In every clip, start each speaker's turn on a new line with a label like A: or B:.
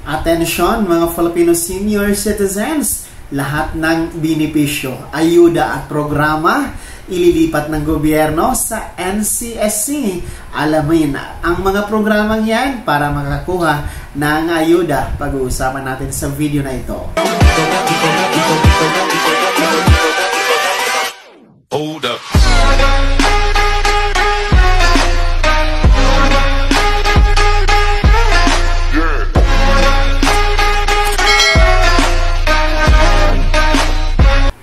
A: Atensyon mga Filipino senior citizens, lahat ng benepisyo, ayuda at programa ililipat ng gobyerno sa NCSC. Alamin ang mga programang yan para makakuha ng ayuda. Pag-uusapan natin sa video na ito.
B: Hold up.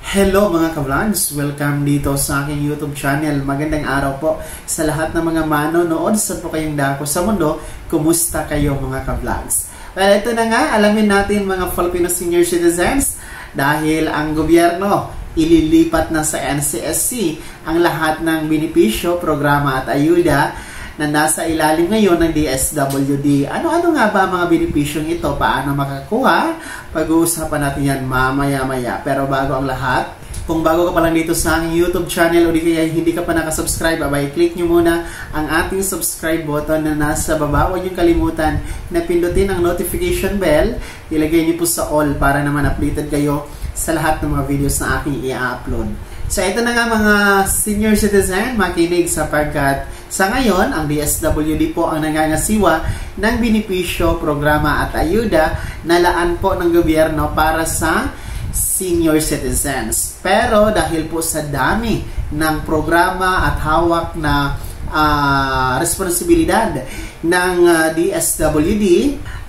A: Hello mga ka-vlogs! Welcome dito sa aking YouTube channel. Magandang araw po sa lahat ng mga manonood sa po kayong dako sa mundo. Kumusta kayo mga ka-vlogs? Well, ito na nga, alamin natin mga Filipino senior citizens dahil ang gobyerno ililipat na sa NCSC ang lahat ng benepisyo, programa at ayuda na nasa ilalim ngayon ng DSWD. Ano-ano nga ba mga benepisyong ito? Paano makakuha? Pag-uusapan natin yan mamaya-maya. Pero bago ang lahat, kung bago ka pa lang dito sa aking YouTube channel o di kaya hindi ka pa nakasubscribe, abay click nyo muna ang ating subscribe button na nasa baba. Huwag nyo kalimutan na pindutin ang notification bell. Ilagay nyo po sa all para naman updated kayo sa lahat ng mga videos na aking i-upload. So ito na nga mga senior citizen, makinig sapagkat sa ngayon, ang DSWD po ang nangangasiwa ng benepisyo, programa at ayuda na laan po ng gobyerno para sa senior citizens. Pero dahil po sa dami ng programa at hawak na responsibilidad ng DSWD,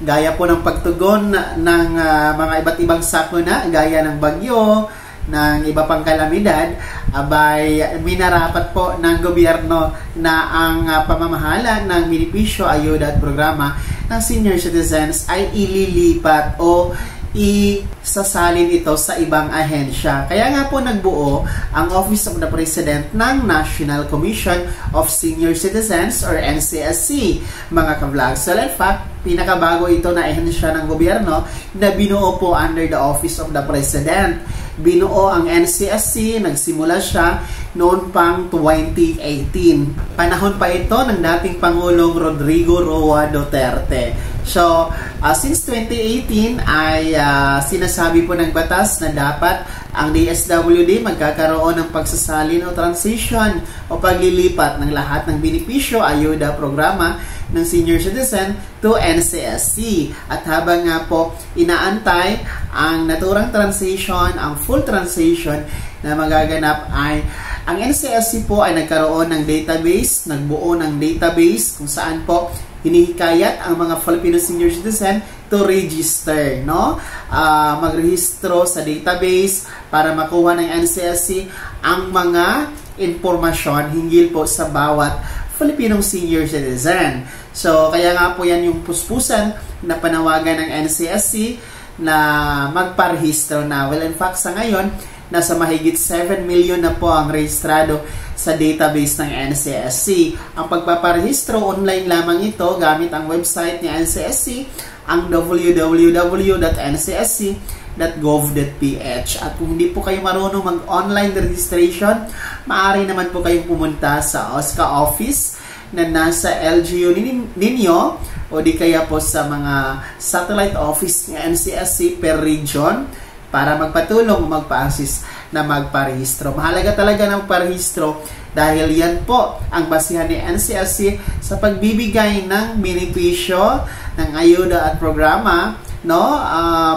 A: gaya po ng pagtugon ng mga iba't ibang sakuna, gaya ng bagyo, ng iba pang kalamidad, abay minarapat po ng gobyerno na ang pamamahala ng benepisyo, ayuda at programa ng senior citizens ay ililipat o isasalin ito sa ibang ahensya. Kaya nga po nagbuo ang Office of the President ng National Commission of Senior Citizens or NCSC, mga ka-vlogs. So in fact, pinakabago ito na ahensya ng gobyerno na binuo po under the Office of the President. Binuo ang NCSC, nagsimula siya noon pang 2018. Panahon pa ito ng dating Pangulong Rodrigo Roa Duterte. So, since 2018 ay sinasabi po ng batas na dapat ang DSWD magkakaroon ng pagsasalin o transition o paglilipat ng lahat ng benepisyo, ayuda, programa ng senior citizen to NCSC. At habang nga po inaantay ang naturang transition, ang full transition na magaganap ay ang NCSC po ay nagkaroon ng database, nagbuo ng database kung saan po hinihikayat ang mga Filipino senior citizen to register, no? Magrehistro sa database para makuha ng NCSC ang mga impormasyon hinggil po sa bawat Filipinong senior citizen. So, kaya nga po yan yung puspusan na panawagan ng NCSC na magparehistro na. Well, in fact, sa ngayon, nasa mahigit 7 million na po ang rehistrado sa database ng NCSC. Ang pagpaparehistro, online lamang ito gamit ang website ni NCSC, ang www.ncsc.gov.ph. At kung hindi po kayo marunong mag-online registration, maaari naman po kayong pumunta sa OSCA office na nasa LGU ninyo o di kaya po sa mga satellite office ng NCSC per region para magpatulong o magpa-assist na magparehistro. Mahalaga talaga ng magparehistro dahil yan po ang basihan ni NCSC sa pagbibigay ng benepisyo, ng ayuda at programa, no,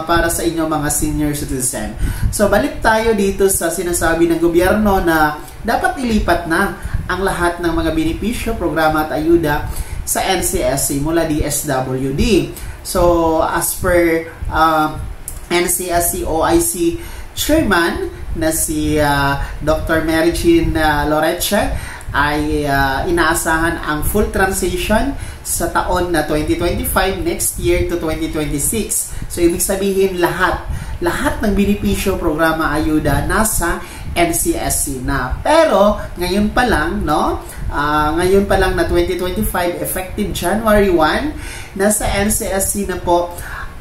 A: para sa inyo mga senior citizen. So balik tayo dito sa sinasabi ng gobyerno na dapat ilipat na ang lahat ng mga benepisyo, programa at ayuda sa NCSC mula DSWD. So as per NCSC OIC Chairman na si Dr. Mary Jean Loreche ay inaasahan ang full transition sa taon na 2025, next year to 2026. So ibig sabihin lahat ng benepisyo, programa, ayuda nasa NCSC na. Pero ngayon pa lang, no? Ngayon pa lang na 2025, effective January 1, nasa NCSC na po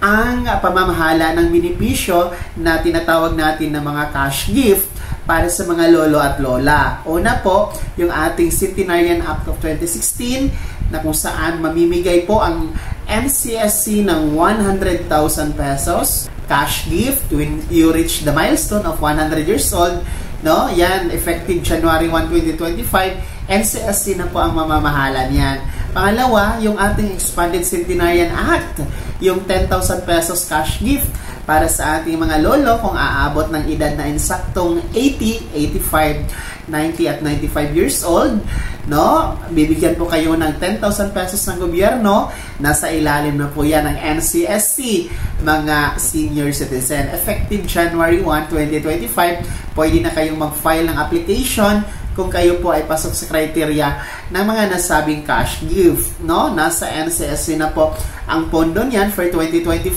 A: ang pamamahala ng benepisyo na tinatawag natin na mga cash gift para sa mga lolo at lola. Una po, yung ating Centenarian Act of 2016 na kung saan mamimigay po ang NCSC ng 100,000 pesos cash gift when you reach the milestone of 100 years old, no? Yan, effective January 1, 2025, NCSC na po ang mamamahalan yan. Pangalawa, yung ating Expanded Centenarian Act, yung 10,000 pesos cash gift para sa ating mga lolo kung aabot ng edad na insaktong 80, 85, 90 at 95 years old, no? Bibigyan po kayo ng 10,000 pesos ng gobyerno. Nasa ilalim na po yan ng NCSC, mga senior citizen. Effective January 1, 2025, pwede na kayong mag-file ng application kung kayo po ay pasok sa criteria ng mga nasabing cash gift, no? Nasa NCSC na po ang pondo niyan for 2025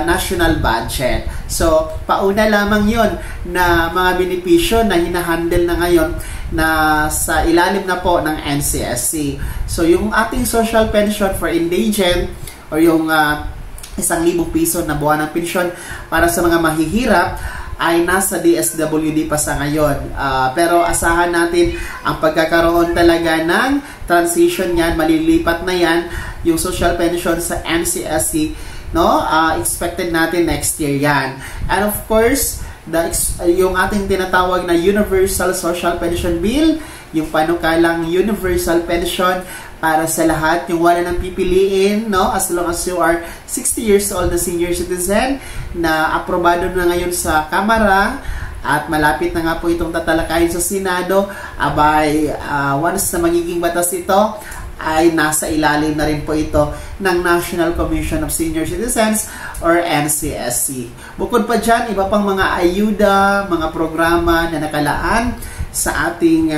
A: national budget. So, pauna lamang yon na mga benepisyo na hinahandle na ngayon na sa ilalim na po ng NCSC. So, yung ating social pension for indigent or yung 1,000 piso na buwan ng pensyon para sa mga mahihirap ay nasa DSWD pa sa ngayon. Pero asahan natin ang pagkakaroon talaga ng transition yan, malilipat na yan, yung social pension sa NCSC, no? Expected natin next year yan. And of course, yung ating tinatawag na Universal Social Pension Bill, yung panukalang Universal Pension para sa lahat, yung wala nang pipiliin, no? As long as you are 60 years old na senior citizen, na aprobado na ngayon sa Kamara, at malapit na nga po itong tatalakayin sa Senado, abay, once na magiging batas ito, ay nasa ilalim na rin po ito ng National Commission of Senior Citizens or NCSC. Bukod pa dyan, iba pang mga ayuda, mga programa na nakalaan sa ating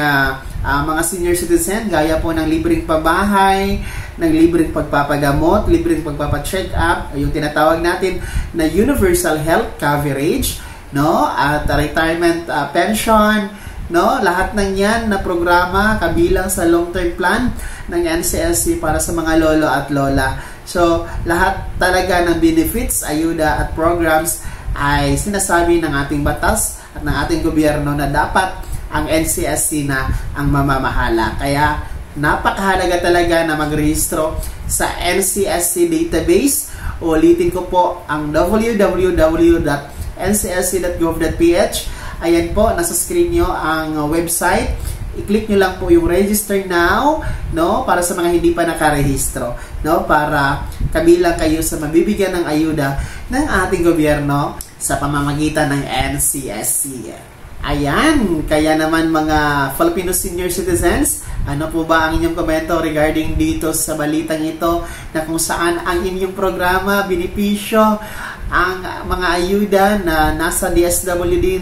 A: mga senior citizen, gaya po ng libreng pabahay, ng libreng pagpapagamot, libreng pagpapacheck up, yung tinatawag natin na universal health coverage, no? At retirement pension, no? Lahat ng yan na programa kabilang sa long-term plan ng NCSC para sa mga lolo at lola. So, lahat talaga ng benefits, ayuda at programs ay sinasabi ng ating batas at ng ating gobyerno na dapat ang NCSC na ang mamamahala. Kaya napakahalaga talaga na magrehistro sa NCSC database. Ulitin ko po ang www.ncsc.gov.ph. Ayan po, nasa screen nyo ang website. I-click nyo lang po yung register now, no, para sa mga hindi pa nakarehistro, no, para kabilang kayo sa mabibigyan ng ayuda ng ating gobyerno sa pamamagitan ng NCSC. Ayan, kaya naman mga Filipino senior citizens, ano po ba ang inyong komento regarding dito sa balitang ito na kung saan ang inyong programa, benepisyo, ang mga ayuda na nasa DSWD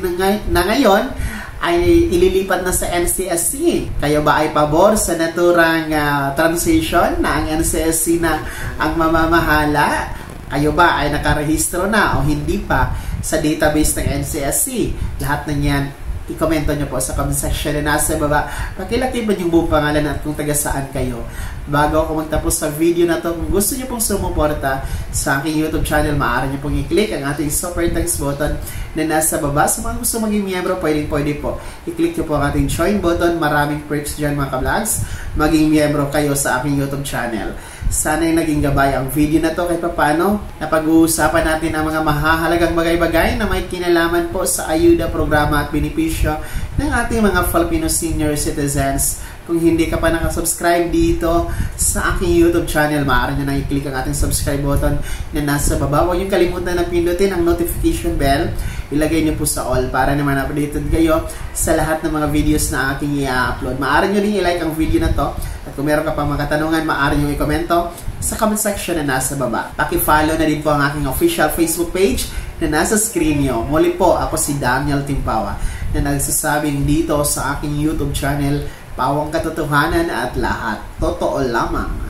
A: na ngayon ay ililipat na sa NCSC. Kayo ba ay pabor sa naturang transition na ang NCSC na ang mamamahala? Kayo ba ay nakarehistro na o hindi pa sa database ng NCSC? Lahat ng yan, i-komento nyo po sa comment section na nasa baba. Pakilakiban yung buong pangalan at kung taga saan kayo. Bago ako magtapos sa video na to, kung gusto nyo pong sumuporta sa aking YouTube channel, maaari nyo pong i-click ang ating super thanks button na nasa baba. Sa mga gusto maging miyembro, pwede po. I-click nyo po ang ating join button. Maraming perks dyan mga ka-vlogs. Maging miyembro kayo sa aking YouTube channel. Sana'y naging gabay ang video na to kahit paano napag-uusapan natin ang mga mahahalagang bagay-bagay na may kinalaman po sa ayuda, programa at benepisyo ng ating mga Filipino senior citizens. Kung hindi ka pa nakasubscribe dito sa aking YouTube channel, maaari nyo na i-click ang ating subscribe button na nasa baba. Huwag yung kalimutan na pindutin ang notification bell. Ilagay nyo po sa all para naman updated kayo sa lahat ng mga videos na aking i-upload. Maaari nyo rin i-like ang video na to. At kung meron ka pa mga katanungan, maaari nyo i-komento sa comment section na nasa baba. Paki-follow na din po ang aking official Facebook page na nasa screen nyo. Muli po, ako si Daniel Timpawa na nagsasabing dito sa aking YouTube channel, pawang katotohanan at lahat totoo lamang.